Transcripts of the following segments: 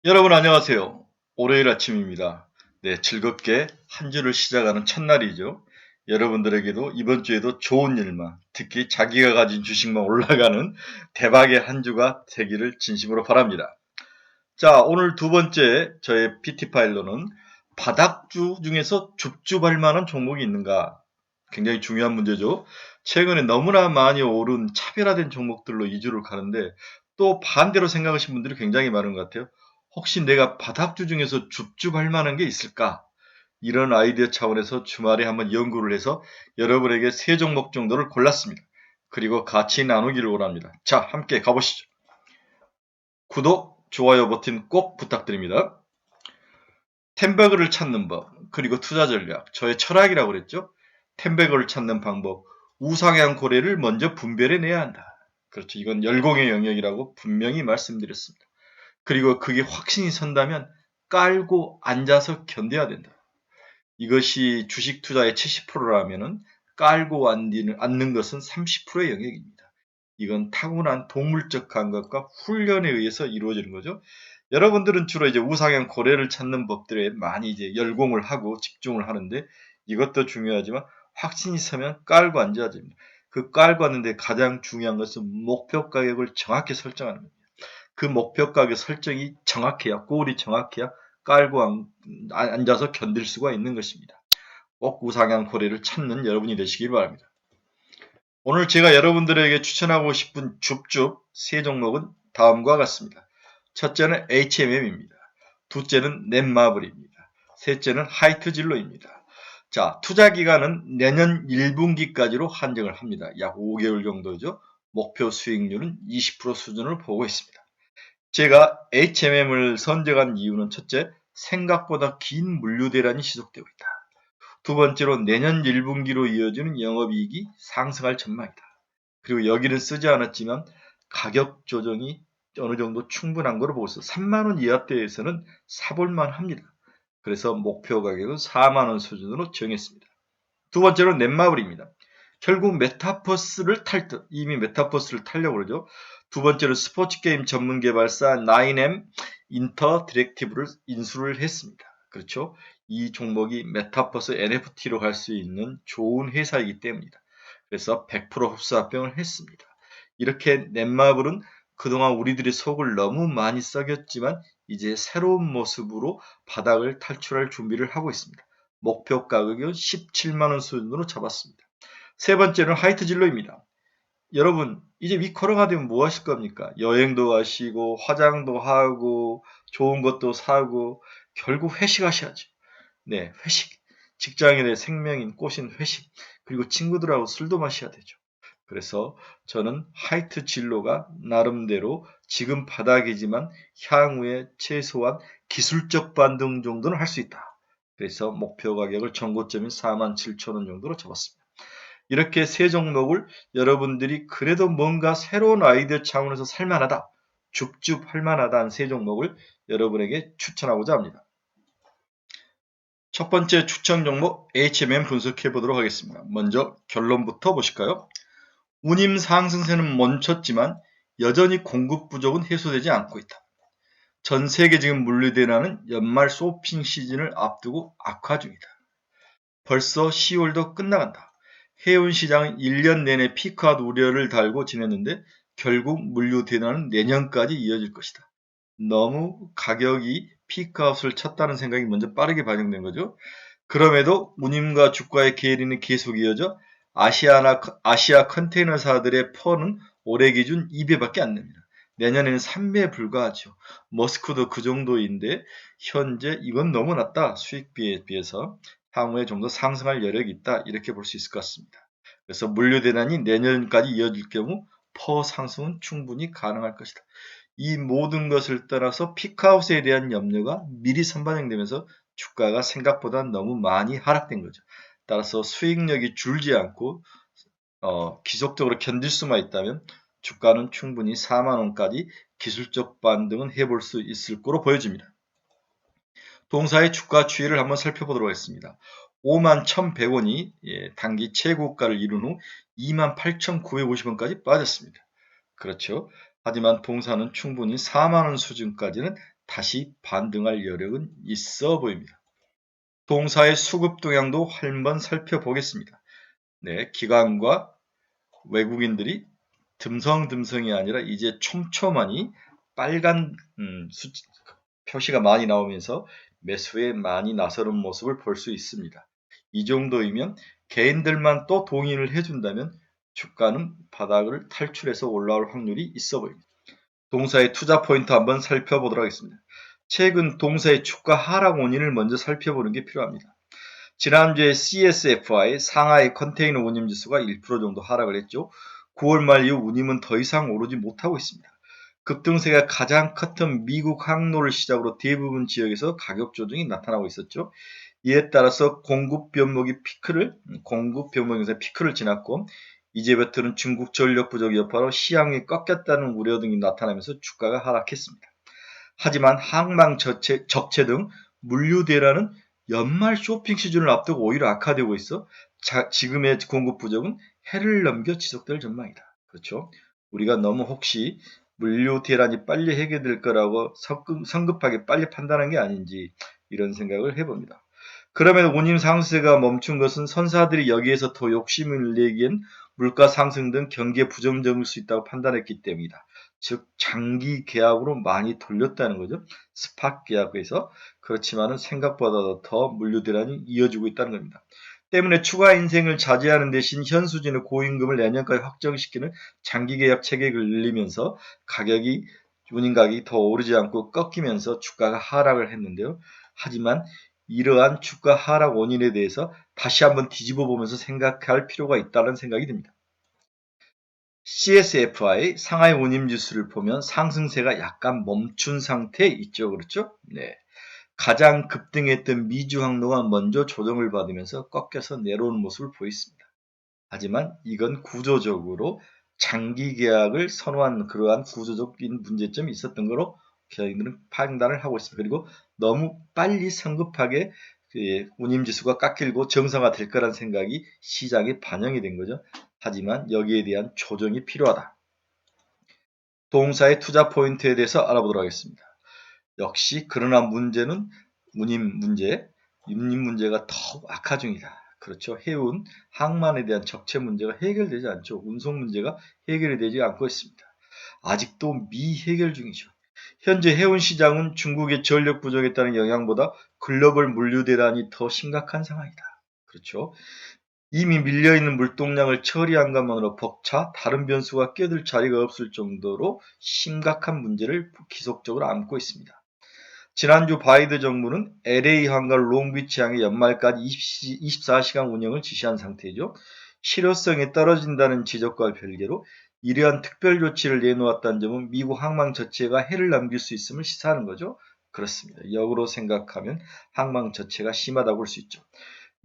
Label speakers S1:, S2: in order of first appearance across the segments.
S1: 여러분 안녕하세요. 월요일 아침입니다. 네, 즐겁게 한 주를 시작하는 첫날이죠. 여러분들에게도 이번 주에도 좋은 일만, 특히 자기가 가진 주식만 올라가는 대박의 한 주가 되기를 진심으로 바랍니다. 자, 오늘 두 번째 저의 PT 파일로는 바닥주 중에서 줍줍할 만한 종목이 있는가? 굉장히 중요한 문제죠. 최근에 너무나 많이 오른 차별화된 종목들로 2주를 가는데 또 반대로 생각하시는 분들이 굉장히 많은 것 같아요. 혹시 내가 바닥주 중에서 줍줍할 만한 게 있을까? 이런 아이디어 차원에서 주말에 한번 연구를 해서 여러분에게 세 종목 정도를 골랐습니다. 그리고 같이 나누기를 원합니다. 자, 함께 가보시죠. 구독, 좋아요 버튼 꼭 부탁드립니다. 템버그를 찾는 법, 그리고 투자 전략, 저의 철학이라고 그랬죠. 템버그를 찾는 방법, 우상향 고래를 먼저 분별해내야 한다. 그렇죠. 이건 열공의 영역이라고 분명히 말씀드렸습니다. 그리고 그게 확신이 선다면 깔고 앉아서 견뎌야 된다. 이것이 주식 투자의 70%라면은 깔고 앉는 것은 30%의 영역입니다. 이건 타고난 동물적 감각과 훈련에 의해서 이루어지는 거죠. 여러분들은 주로 이제 우상향 고래를 찾는 법들에 많이 이제 열공을 하고 집중을 하는데 이것도 중요하지만 확신이 서면 깔고 앉아야 됩니다. 그 깔고 앉는데 가장 중요한 것은 목표 가격을 정확히 설정하는 겁니다. 그 목표 가격 설정이 정확해야, 골이 정확해야 깔고 앉아서 견딜 수가 있는 것입니다. 꼭 우상향 고래를 찾는 여러분이 되시길 바랍니다. 오늘 제가 여러분들에게 추천하고 싶은 줍줍 세 종목은 다음과 같습니다. 첫째는 HMM입니다. 둘째는 넷마블입니다. 셋째는 하이트진로입니다. 자, 투자 기간은 내년 1분기까지로 한정을 합니다. 약 5개월 정도죠. 목표 수익률은 20% 수준을 보고 있습니다. 제가 HMM을 선정한 이유는 첫째, 생각보다 긴 물류 대란이 지속되고 있다. 두 번째로 내년 1분기로 이어지는 영업이익이 상승할 전망이다. 그리고 여기는 쓰지 않았지만 가격 조정이 어느 정도 충분한 거로 보고 있어. 3만 원 이하대에서는 사볼만 합니다. 그래서 목표 가격은 4만 원 수준으로 정했습니다. 두 번째로 넷마블입니다. 결국 메타버스를 탈 듯, 이미 메타버스를 타려고 그러죠. 두 번째로 스포츠 게임 전문 개발사 9M 인터디렉티브를 인수를 했습니다. 그렇죠? 이 종목이 메타버스 NFT로 갈 수 있는 좋은 회사이기 때문이다. 그래서 100% 흡수 합병을 했습니다. 이렇게 넷마블은 그동안 우리들의 속을 너무 많이 썩였지만 이제 새로운 모습으로 바닥을 탈출할 준비를 하고 있습니다. 목표 가격은 17만 원 수준으로 잡았습니다. 세 번째는 하이트 진로입니다. 여러분, 이제 이 코로나 되면 뭐 하실 겁니까? 여행도 가시고, 화장도 하고, 좋은 것도 사고, 결국 회식하셔야죠. 네, 회식. 직장인의 생명인 꽃인 회식. 그리고 친구들하고 술도 마셔야 되죠. 그래서 저는 하이트 진로가 나름대로 지금 바닥이지만 향후에 최소한 기술적 반등 정도는 할 수 있다. 그래서 목표 가격을 전고점인 47,000원 정도로 잡았습니다. 이렇게 세 종목을 여러분들이 그래도 뭔가 새로운 아이디어 차원에서 살만하다, 줍줍 할만하다는 세 종목을 여러분에게 추천하고자 합니다. 첫 번째 추천 종목 HMM 분석해 보도록 하겠습니다. 먼저 결론부터 보실까요? 운임 상승세는 멈췄지만 여전히 공급 부족은 해소되지 않고 있다. 전 세계 지금 물류대란은 연말 쇼핑 시즌을 앞두고 악화 중이다. 벌써 10월도 끝나간다. 해운 시장은 1년 내내 피크아웃 우려를 달고 지냈는데 결국 물류 대란은 내년까지 이어질 것이다. 너무 가격이 피크아웃을 쳤다는 생각이 먼저 빠르게 반영된 거죠. 그럼에도 운임과 주가의 계리는 계속 이어져 아시아 컨테이너사들의 퍼는 올해 기준 2배밖에 안 됩니다. 내년에는 3배에 불과하죠. 머스크도 그 정도인데 현재 이건 너무 낮다. 수익비에 비해서 향후에 좀 더 상승할 여력이 있다. 이렇게 볼 수 있을 것 같습니다. 그래서 물류 대란이 내년까지 이어질 경우 퍼 상승은 충분히 가능할 것이다. 이 모든 것을 떠나서 피크아웃에 대한 염려가 미리 선반영되면서 주가가 생각보다 너무 많이 하락된 거죠. 따라서 수익력이 줄지 않고 기속적으로 견딜 수만 있다면 주가는 충분히 4만 원까지 기술적 반등은 해볼 수 있을 거로 보여집니다. 동사의 주가 추이를 한번 살펴보도록 하겠습니다. 51,100원이 단기 최고가를 이룬 후 28,950원까지 빠졌습니다. 그렇죠. 하지만 동사는 충분히 4만원 수준까지는 다시 반등할 여력은 있어 보입니다. 동사의 수급 동향도 한번 살펴보겠습니다. 네, 기관과 외국인들이 듬성듬성이 아니라 이제 촘촘하니 빨간 표시가 많이 나오면서 매수에 많이 나서는 모습을 볼 수 있습니다. 이 정도이면 개인들만 또 동의를 해준다면 주가는 바닥을 탈출해서 올라올 확률이 있어 보입니다. 동사의 투자 포인트 한번 살펴보도록 하겠습니다. 최근 동사의 주가 하락 원인을 먼저 살펴보는 게 필요합니다. 지난주에 CSFI 상하이 컨테이너 운임지수가 1% 정도 하락을 했죠. 9월 말 이후 운임은 더 이상 오르지 못하고 있습니다. 급등세가 가장 컸던 미국 항로를 시작으로 대부분 지역에서 가격 조정이 나타나고 있었죠. 이에 따라서 공급 변동에서 피크를 지났고 이제부터는 중국 전력 부족 여파로 시황이 꺾였다는 우려 등이 나타나면서 주가가 하락했습니다. 하지만 항만 적체 등 물류 대란은 연말 쇼핑 시즌을 앞두고 오히려 악화되고 있어 지금의 공급 부족은 해를 넘겨 지속될 전망이다. 그렇죠? 우리가 너무 혹시 물류 대란이 빨리 해결될 거라고 성급하게 빨리 판단한 게 아닌지 이런 생각을 해봅니다. 그러면 운임 상승세가 멈춘 것은 선사들이 여기에서 더 욕심을 내기엔 물가 상승 등 경기에 부정적일 수 있다고 판단했기 때문이다. 즉 장기 계약으로 많이 돌렸다는 거죠. 스팟 계약에서. 그렇지만은 생각보다 더 물류 대란이 이어지고 있다는 겁니다. 때문에 추가 인생을 자제하는 대신 현수진의 고임금을 내년까지 확정시키는 장기 계약 체계를 늘리면서 운임 가격이 더 오르지 않고 꺾이면서 주가가 하락을 했는데요. 하지만 이러한 주가 하락 원인에 대해서 다시 한번 뒤집어 보면서 생각할 필요가 있다는 생각이 듭니다. CSFI 상하이 운임지수를 보면 상승세가 약간 멈춘 상태에 있죠. 그렇죠? 네. 가장 급등했던 미주 항로가 먼저 조정을 받으면서 꺾여서 내려오는 모습을 보였습니다. 하지만 이건 구조적으로 장기 계약을 선호한 그러한 구조적인 문제점이 있었던 거로 저희들은 판단을 하고 있습니다. 그리고 너무 빨리 성급하게 운임지수가 깎이고 정상화될 거란 생각이 시장에 반영이 된 거죠. 하지만 여기에 대한 조정이 필요하다. 동사의 투자 포인트에 대해서 알아보도록 하겠습니다. 역시 그러나 문제는 운임 문제가 더욱 악화 중이다. 그렇죠. 해운, 항만에 대한 적체 문제가 해결되지 않죠. 운송 문제가 해결이 되지 않고 있습니다. 아직도 미해결 중이죠. 현재 해운 시장은 중국의 전력 부족에 따른 영향보다 글로벌 물류 대란이 더 심각한 상황이다. 그렇죠. 이미 밀려있는 물동량을 처리한 것만으로 벅차 다른 변수가 끼어들 자리가 없을 정도로 심각한 문제를 지속적으로 안고 있습니다. 지난주 바이든 정부는 LA항과 롱비치항의 연말까지 24시간 운영을 지시한 상태죠. 실효성이 떨어진다는 지적과 별개로 이러한 특별 조치를 내놓았다는 점은 미국 항만 자체가 해를 남길 수 있음을 시사하는 거죠. 그렇습니다. 역으로 생각하면 항만 자체가 심하다고 볼 수 있죠.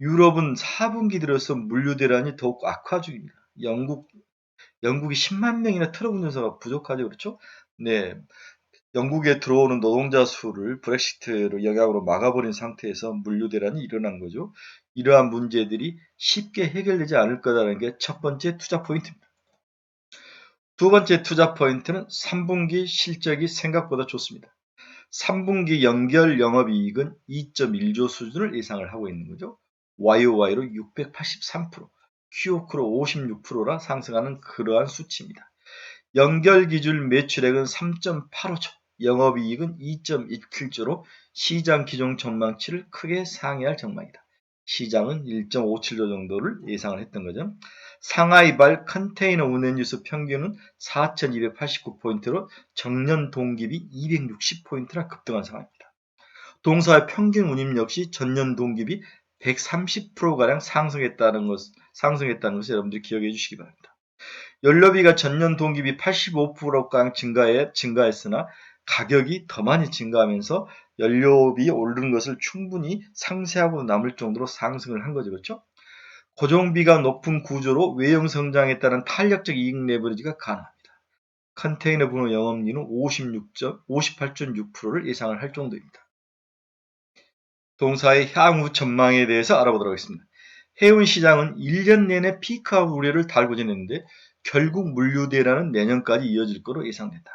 S1: 유럽은 4분기 들어서 물류 대란이 더욱 악화 중입니다. 영국이 10만 명이나 트럭 운전사가 부족하죠. 그렇죠? 네. 영국에 들어오는 노동자 수를 브렉시트로 영향으로 막아버린 상태에서 물류 대란이 일어난 거죠. 이러한 문제들이 쉽게 해결되지 않을 거라는 게 첫 번째 투자 포인트입니다. 두 번째 투자 포인트는 3분기 실적이 생각보다 좋습니다. 3분기 연결 영업이익은 2.1조 수준을 예상을 하고 있는 거죠. YOY로 683%, QOQ로 56%라 상승하는 그러한 수치입니다. 연결 기준 매출액은 3.85조, 영업이익은 2.17조로 시장 기존 전망치를 크게 상회할 전망이다. 시장은 1.57조 정도를 예상을 했던 거죠. 상하이발 컨테이너 운행지수 평균은 4,289포인트로 정년 동기비 260포인트나 급등한 상황입니다. 동사의 평균 운임 역시 전년 동기비 130%가량 상승했다는 것을 여러분들이 기억해 주시기 바랍니다. 연료비가 전년 동기비 85%가량 증가했으나 가격이 더 많이 증가하면서 연료비 오르는 것을 충분히 상쇄하고 남을 정도로 상승을 한 거죠. 그렇죠? 고정비가 높은 구조로 외형 성장에 따른 탄력적 이익 레버리지가 가능합니다. 컨테이너 분호 영업리는 58.6%를 예상을 할 정도입니다. 동사의 향후 전망에 대해서 알아보도록 하겠습니다. 해운 시장은 1년 내내 피크아웃 우려를 달고 지냈는데 결국 물류 대란은 내년까지 이어질 것으로 예상된다.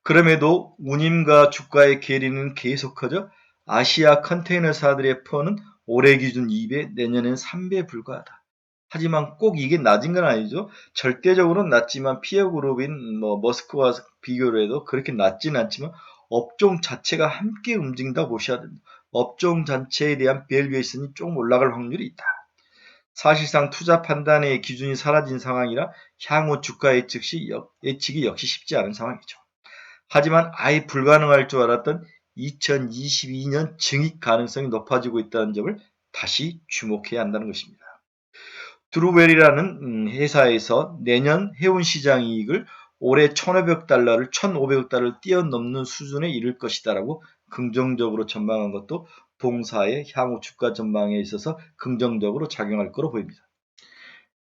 S1: 그럼에도 운임과 주가의 괴리는 계속 커져 아시아 컨테이너사들의 퍼는 올해 기준 2배, 내년엔 3배에 불과하다. 하지만 꼭 이게 낮은 건 아니죠. 절대적으로는 낮지만 피어 그룹인 머스크와 비교를 해도 그렇게 낮지는 않지만 업종 자체가 함께 움직인다 보셔야 됩니다. 업종 자체에 대한 밸류에이션이 조금 올라갈 확률이 있다. 사실상 투자 판단의 기준이 사라진 상황이라 향후 주가 예측이 역시 쉽지 않은 상황이죠. 하지만 아예 불가능할 줄 알았던 2022년 증익 가능성이 높아지고 있다는 점을 다시 주목해야 한다는 것입니다. 드루웰이라는 회사에서 내년 해운 시장 이익을 올해 1,500달러를 뛰어넘는 수준에 이를 것이다라고 긍정적으로 전망한 것도 동사의 향후 주가 전망에 있어서 긍정적으로 작용할 것으로 보입니다.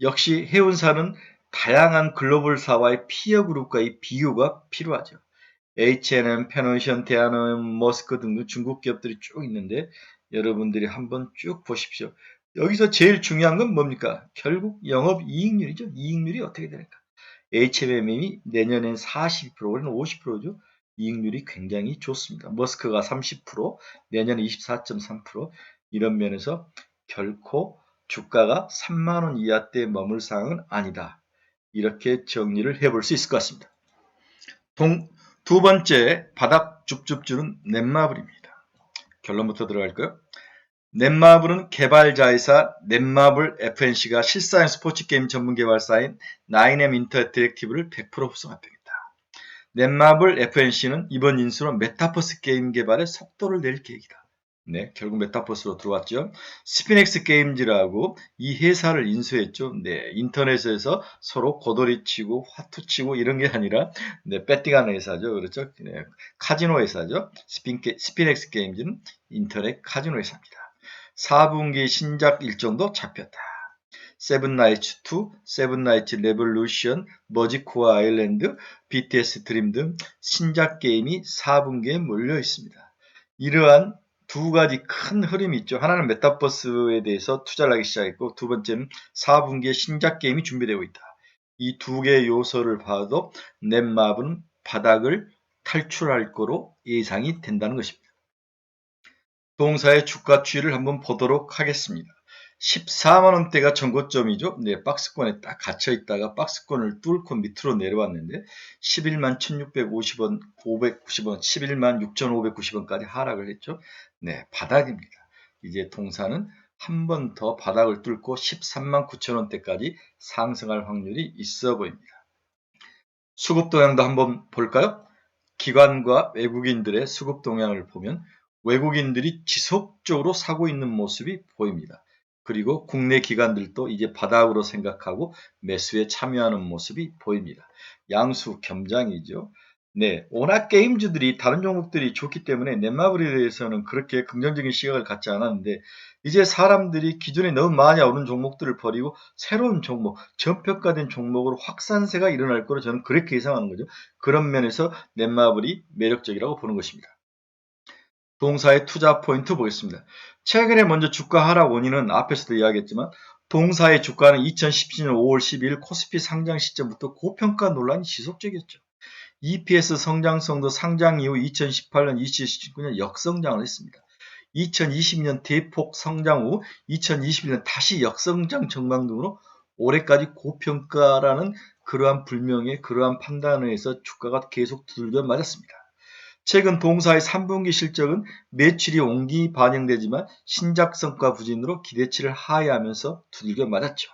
S1: 역시 해운사는 다양한 글로벌사와의 피어 그룹과의 비교가 필요하죠. H&M, 페노션, 대한오일, 머스크 등등 중국 기업들이 쭉 있는데 여러분들이 한번 쭉 보십시오. 여기서 제일 중요한 건 뭡니까? 결국 영업이익률이죠. 이익률이 어떻게 되는가? H&M이 내년엔 42%, 올해는 50%죠. 이익률이 굉장히 좋습니다. 머스크가 30%, 내년에 24.3%, 이런 면에서 결코 주가가 3만 원 이하대에 머물 상황은 아니다. 이렇게 정리를 해볼 수 있을 것 같습니다. 두 번째, 바닥 줍줍주는 넷마블입니다. 결론부터 들어갈까요? 넷마블은 개발자회사 넷마블 FNC가 실사형 스포츠게임 전문 개발사인 9M 인터랙티브를 100% 후성합병했다. 넷마블 FNC는 이번 인수로 메타버스 게임 개발에 속도를 낼 계획이다. 네, 결국 메타버스로 들어왔죠. 스피넥스 게임즈라고 이 회사를 인수했죠. 네, 인터넷에서 서로 고돌이치고 화투치고 이런 게 아니라 네, 배팅하는 회사죠. 그렇죠. 네, 카지노 회사죠. 스피넥스 게임즈는 인터넷 카지노 회사입니다. 4분기 신작 일정도 잡혔다. 세븐나이츠 2, 세븐나이츠 레볼루션, 머지코어 아일랜드, BTS 드림 등 신작 게임이 4분기에 몰려 있습니다. 이러한 두 가지 큰 흐름이 있죠. 하나는 메타버스에 대해서 투자를 하기 시작했고, 두 번째는 4분기에 신작 게임이 준비되고 있다. 이 두 개의 요소를 봐도 넷마블은 바닥을 탈출할 거로 예상이 된다는 것입니다. 동사의 주가 추이를 한번 보도록 하겠습니다. 14만원대가 전고점이죠. 네, 박스권에 딱 갇혀 있다가 박스권을 뚫고 밑으로 내려왔는데 11만 1650원, 590원, 11만 6590원까지 하락을 했죠. 네, 바닥입니다. 이제 동사는 한 번 더 바닥을 뚫고 13만 9천원대까지 상승할 확률이 있어 보입니다. 수급 동향도 한번 볼까요? 기관과 외국인들의 수급 동향을 보면 외국인들이 지속적으로 사고 있는 모습이 보입니다. 그리고 국내 기관들도 이제 바닥으로 생각하고 매수에 참여하는 모습이 보입니다. 양수 겸장이죠. 네, 워낙 게임주들이 다른 종목들이 좋기 때문에 넷마블에 대해서는 그렇게 긍정적인 시각을 갖지 않았는데 이제 사람들이 기존에 너무 많이 오른 종목들을 버리고 새로운 종목, 저평가된 종목으로 확산세가 일어날 거로 저는 그렇게 예상하는 거죠. 그런 면에서 넷마블이 매력적이라고 보는 것입니다. 동사의 투자 포인트 보겠습니다. 최근에 먼저 주가 하락 원인은 앞에서도 이야기했지만 동사의 주가는 2017년 5월 12일 코스피 상장 시점부터 고평가 논란이 지속적이었죠. EPS 성장성도 상장 이후 2018년, 2019년 역성장을 했습니다. 2020년 대폭 성장 후 2021년 다시 역성장 전망 등으로 올해까지 고평가라는 그러한 불명예, 그러한 판단에 의해서 주가가 계속 두들겨 맞았습니다. 최근 동사의 3분기 실적은 매출이 온기 반영되지만 신작 성과 부진으로 기대치를 하회하면서 두들겨 맞았죠.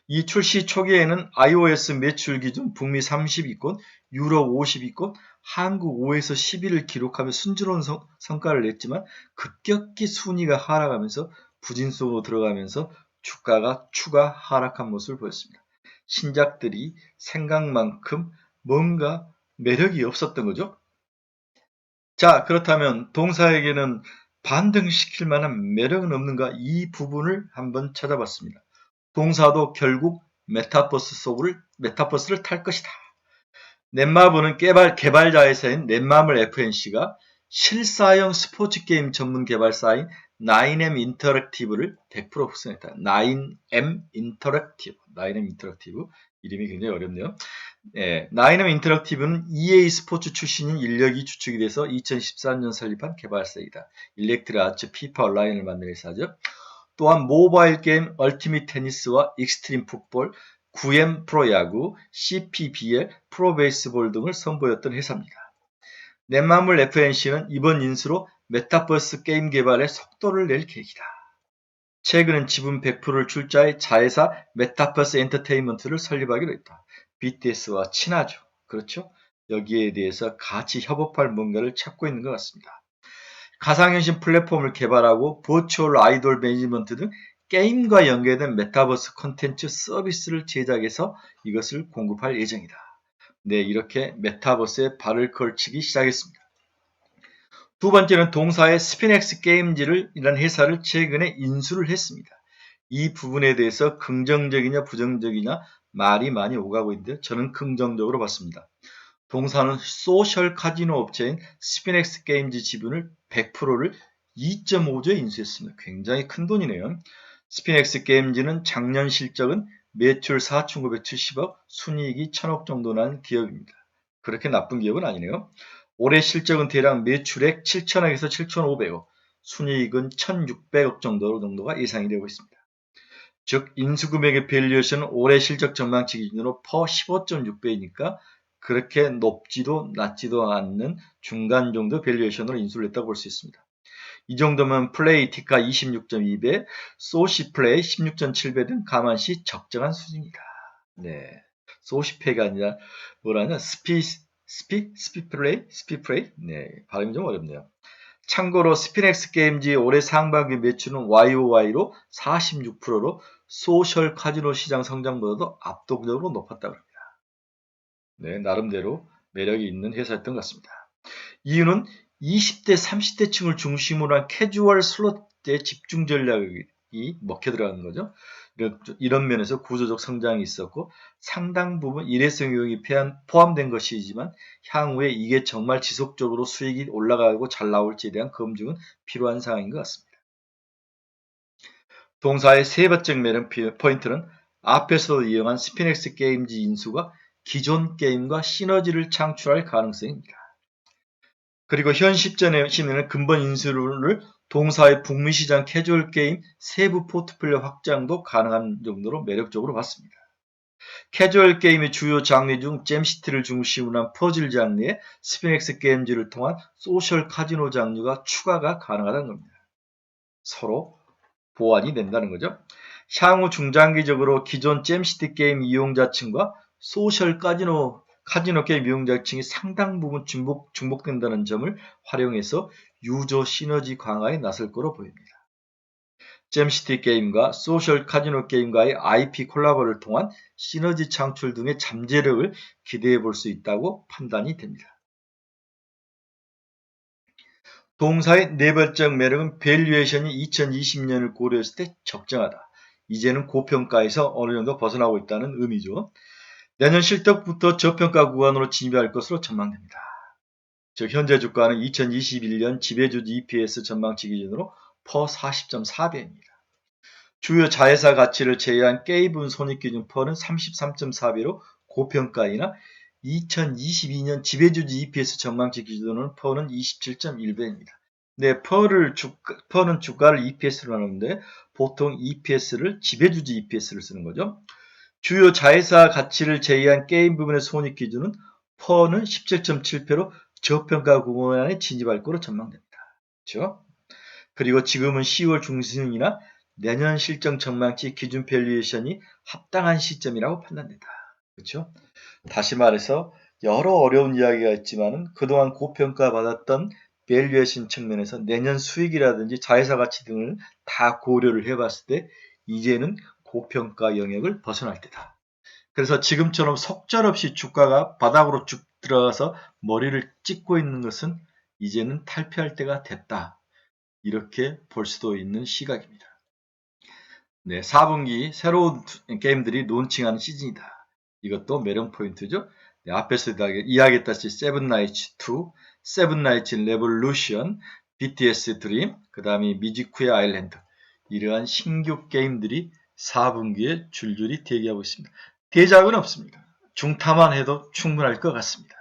S1: 이 출시 초기에는 iOS 매출 기준 북미 30위권, 유럽 50위권, 한국 5에서 10위를 기록하며 순조로운 성과를 냈지만 급격히 순위가 하락하면서 부진 속으로 들어가면서 주가가 추가 하락한 모습을 보였습니다. 신작들이 생각만큼 뭔가 매력이 없었던 거죠. 자, 그렇다면 동사에게는 반등시킬 만한 매력은 없는가? 이 부분을 한번 찾아봤습니다. 동사도 결국 메타버스를 탈 것이다. 넷마블은 개발자 회사인 넷마블 FNC가 실사형 스포츠 게임 전문 개발사인 9M 인터랙티브를 100% 후성했다. 9M 인터랙티브 이름이 굉장히 어렵네요. 나인엄 인터랙티브는 EA 스포츠 출신인 인력이 주축이 돼서 2013년 설립한 개발사이다. 일렉트릭 아츠, 피파 온라인을 만든 회사죠. 또한 모바일 게임 얼티밋 테니스와 익스트림 풋볼, 9M 프로야구, CPBL, 프로베이스볼 등을 선보였던 회사입니다. 넷마블 FNC는 이번 인수로 메타버스 게임 개발에 속도를 낼 계획이다. 최근엔 지분 100%를 출자해 자회사 메타버스 엔터테인먼트를 설립하기로 했다. BTS와 친하죠. 그렇죠? 여기에 대해서 같이 협업할 뭔가를 찾고 있는 것 같습니다. 가상현실 플랫폼을 개발하고 버추얼 아이돌 매니지먼트 등 게임과 연계된 메타버스 콘텐츠 서비스를 제작해서 이것을 공급할 예정이다. 네, 이렇게 메타버스에 발을 걸치기 시작했습니다. 두 번째는 동사의 스피넥스 게임즈를 이란 회사를 최근에 인수를 했습니다. 이 부분에 대해서 긍정적이냐 부정적이냐 말이 많이 오가고 있는데 저는 긍정적으로 봤습니다. 동사는 소셜 카지노 업체인 스피넥스 게임즈 지분을 100%를 2.5조에 인수했습니다. 굉장히 큰 돈이네요. 스피넥스 게임즈는 작년 실적은 매출 4,970억, 순이익이 1,000억 정도 난 기업입니다. 그렇게 나쁜 기업은 아니네요. 올해 실적은 대략 매출액 7,000억에서 7,500억, 순이익은 1,600억 정도가 예상이 되고 있습니다. 즉 인수금액의 밸류에이션은 올해 실적 전망치 기준으로 퍼 15.6배이니까 그렇게 높지도 낮지도 않는 중간 정도 밸류에이션으로 인수를 했다고 볼 수 있습니다. 이 정도면 플레이 티카 26.2배, 소시 플레이 16.7배 등 감안시 적정한 수준이다. 네, 소시페가 아니라 뭐라냐 스피플레이? 네, 발음이 좀 어렵네요. 참고로 스피넥스 게임즈의 올해 상반기 매출은 YOY로 46%로 소셜 카지노 시장 성장보다도 압도적으로 높았다고 합니다. 네, 나름대로 매력이 있는 회사였던 것 같습니다. 이유는 20대, 30대 층을 중심으로 한 캐주얼 슬롯의 집중 전략이 먹혀 들어가는 거죠. 이런 면에서 구조적 성장이 있었고 상당 부분 일회성 요인이 포함된 것이지만 향후에 이게 정말 지속적으로 수익이 올라가고 잘 나올지에 대한 검증은 필요한 상황인 것 같습니다. 동사의 세 번째 매력 포인트는 앞에서 이용한 스피넥스 게임즈 인수가 기존 게임과 시너지를 창출할 가능성입니다. 그리고 현 시점에는 근본 인수를 동사의 북미 시장 캐주얼 게임 세부 포트폴리오 확장도 가능한 정도로 매력적으로 봤습니다. 캐주얼 게임의 주요 장르 중 잼시티를 중심으로 한 퍼즐 장르에 스피넥스 게임즈를 통한 소셜 카지노 장르가 추가가 가능하다는 겁니다. 서로 보완이 된다는 거죠. 향후 중장기적으로 기존 잼시티 게임 이용자층과 소셜 카지노 게임 이용자층이 상당 부분 중복된다는 점을 활용해서 유저 시너지 강화에 나설 거로 보입니다. 잼시티 게임과 소셜 카지노 게임과의 IP 콜라보를 통한 시너지 창출 등의 잠재력을 기대해 볼 수 있다고 판단이 됩니다. 동사의 네 번째 매력은 밸류에이션이 2020년을 고려했을 때 적정하다. 이제는 고평가에서 어느 정도 벗어나고 있다는 의미죠. 내년 실적부터 저평가 구간으로 진입할 것으로 전망됩니다. 즉 현재 주가는 2021년 지배주주 EPS 전망치 기준으로 퍼 40.4배입니다. 주요 자회사 가치를 제외한 게임분 손익기준 퍼는 33.4배로 고평가이나 2022년 지배주주 EPS 전망치 기준으로는 퍼는 27.1배입니다. 네, 퍼는 주가를 EPS로 나누는데 보통 EPS를 지배주주 EPS를 쓰는 거죠. 주요 자회사 가치를 제외한 게임 부분의 손익 기준은 퍼는 17.7배로 저평가 구간에 진입할 것으로 전망됩니다. 그렇죠? 그리고 지금은 10월 중순이나 내년 실적 전망치 기준 밸류에이션이 합당한 시점이라고 판단된다. 그렇죠? 다시 말해서 여러 어려운 이야기가 있지만은 그동안 고평가 받았던 밸류에이션 측면에서 내년 수익이라든지 자회사 가치 등을 다 고려를 해봤을 때 이제는 고평가 영역을 벗어날 때다. 그래서 지금처럼 속절없이 주가가 바닥으로 쭉 들어가서 머리를 찍고 있는 것은 이제는 탈피할 때가 됐다. 이렇게 볼 수도 있는 시각입니다. 네, 4분기 새로운 게임들이 론칭하는 시즌이다. 이것도 매력 포인트죠. 네, 앞에서 이야기했다시피 세븐나이츠 2, 세븐나이츠 레볼루션, BTS 드림, 그 다음에 미지쿠의 아일랜드 이러한 신규 게임들이 4분기에 줄줄이 대기하고 있습니다. 대작은 없습니다. 중타만 해도 충분할 것 같습니다.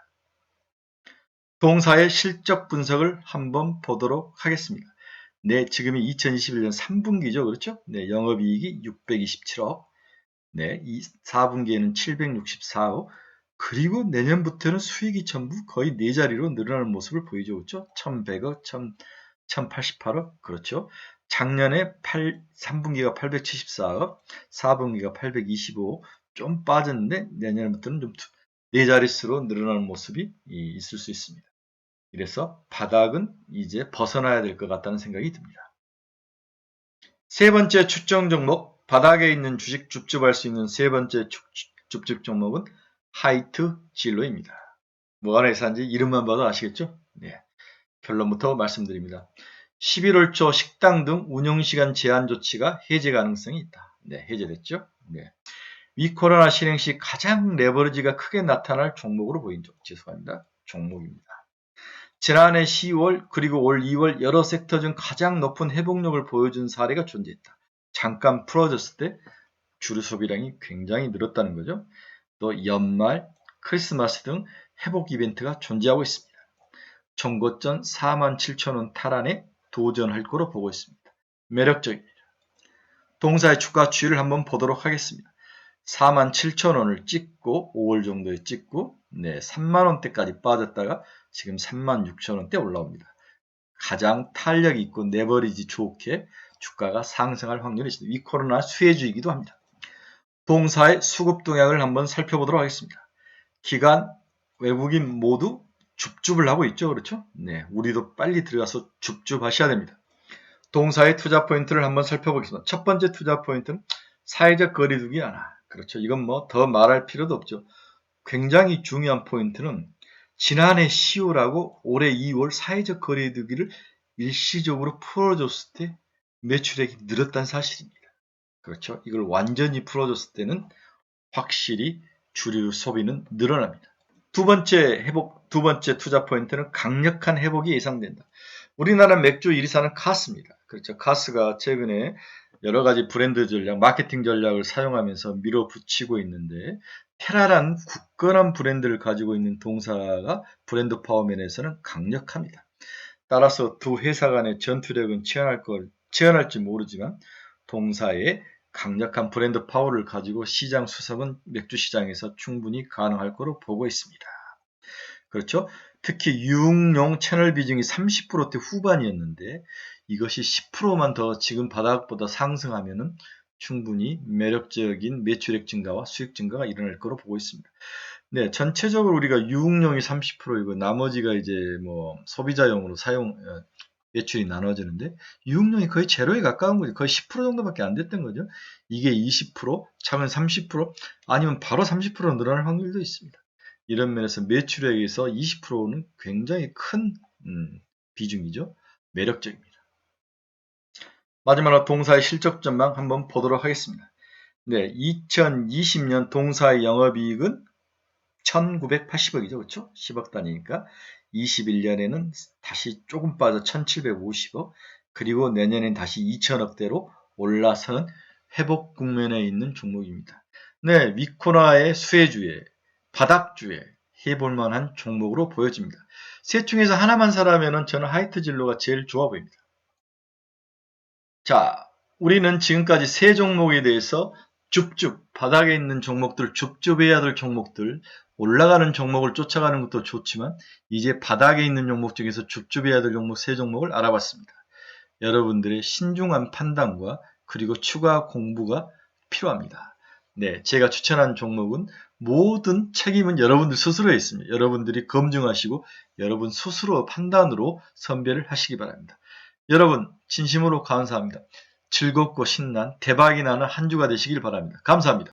S1: 동사의 실적 분석을 한번 보도록 하겠습니다. 네, 지금이 2021년 3분기죠. 그렇죠? 네, 영업이익이 627억. 네, 4분기에는 764억. 그리고 내년부터는 수익이 전부 거의 4자리로 늘어나는 모습을 보이죠. 그렇죠? 1100억, 1088억. 그렇죠? 작년에 3분기가 874억, 4분기가 825억. 좀 빠졌는데 내년부터는 좀 4자릿수로 늘어나는 모습이 있을 수 있습니다. 그래서 바닥은 이제 벗어나야 될 것 같다는 생각이 듭니다. 세 번째 추정 종목, 바닥에 있는 주식 줍줍할 수 있는 세 번째 줍줍 종목은 하이트 진로입니다. 뭐가 회사인지 이름만 봐도 아시겠죠? 네, 결론부터 말씀드립니다. 11월 초 식당 등 운영시간 제한 조치가 해제 가능성이 있다. 네, 해제됐죠? 네. 위코로나 실행 시 가장 레버리지가 크게 나타날 종목으로 보인죠. 죄송합니다. 종목입니다. 지난해 10월 그리고 올 2월 여러 섹터 중 가장 높은 회복력을 보여준 사례가 존재했다. 잠깐 풀어졌을 때 주류 소비량이 굉장히 늘었다는 거죠. 또 연말, 크리스마스 등 회복 이벤트가 존재하고 있습니다. 정고점 47,000원 탈환에 도전할 거로 보고 있습니다. 매력적입니다. 동사의 주가 추이를 한번 보도록 하겠습니다. 47,000원을 찍고 5월 정도에 찍고 3만원대까지 빠졌다가 지금 36,000원대 올라옵니다. 가장 탄력 있고 레버리지 좋게 주가가 상승할 확률이 있습니다. 위코로나 수혜주이기도 합니다. 동사의 수급 동향을 한번 살펴보도록 하겠습니다. 기관, 외국인 모두 줍줍을 하고 있죠. 그렇죠? 네, 우리도 빨리 들어가서 줍줍하셔야 됩니다. 동사의 투자 포인트를 한번 살펴보겠습니다. 첫 번째 투자 포인트는 사회적 거리두기 완화. 그렇죠. 이건 뭐 더 말할 필요도 없죠. 굉장히 중요한 포인트는 지난해 10월하고 올해 2월 사회적 거리두기를 일시적으로 풀어줬을 때 매출액이 늘었다는 사실입니다. 그렇죠. 이걸 완전히 풀어줬을 때는 확실히 주류 소비는 늘어납니다. 두 번째 투자 포인트는 강력한 회복이 예상된다. 우리나라 맥주 1위사는 카스입니다. 그렇죠. 카스가 최근에 여러 가지 브랜드 전략, 마케팅 전략을 사용하면서 밀어붙이고 있는데 테라라는 굳건한 브랜드를 가지고 있는 동사가 브랜드 파워면에서는 강력합니다. 따라서 두 회사 간의 전투력은 치열할지 모르지만 동사의 강력한 브랜드 파워를 가지고 시장 수습은 맥주 시장에서 충분히 가능할 거로 보고 있습니다. 그렇죠? 특히 유흥용 채널 비중이 30%대 후반이었는데 이것이 10%만 더 지금 바닥보다 상승하면은 충분히 매력적인 매출액 증가와 수익 증가가 일어날 거로 보고 있습니다. 네, 전체적으로 우리가 유흥용이 30%이고 나머지가 이제 뭐 소비자용으로 매출이 나눠지는데 유흥용이 거의 제로에 가까운 거죠. 거의 10% 정도밖에 안 됐던 거죠. 이게 20%, 차면 30%, 아니면 바로 30% 늘어날 확률도 있습니다. 이런 면에서 매출액에서 20%는 굉장히 큰 비중이죠. 매력적입니다. 마지막으로 동사의 실적 전망 한번 보도록 하겠습니다. 네, 2020년 동사의 영업이익은 1980억이죠. 그렇죠? 10억 단위니까 21년에는 다시 조금 빠져 1750억, 그리고 내년엔 다시 2000억대로 올라서는 회복 국면에 있는 종목입니다. 네, 위코나의 수혜주에 바닥주에 해볼 만한 종목으로 보여집니다. 셋 중에서 하나만 사라면 저는 하이트 진로가 제일 좋아 보입니다. 자, 우리는 지금까지 세 종목에 대해서 줍줍 바닥에 있는 종목들, 줍줍해야 될 종목들, 올라가는 종목을 쫓아가는 것도 좋지만 이제 바닥에 있는 종목 중에서 줍줍해야 될 종목 세 종목을 알아봤습니다. 여러분들의 신중한 판단과 그리고 추가 공부가 필요합니다. 네, 제가 추천한 종목은 모든 책임은 여러분들 스스로에 있습니다. 여러분들이 검증하시고 여러분 스스로 판단으로 선별을 하시기 바랍니다. 여러분 진심으로 감사합니다. 즐겁고 신난 대박이 나는 한 주가 되시길 바랍니다. 감사합니다.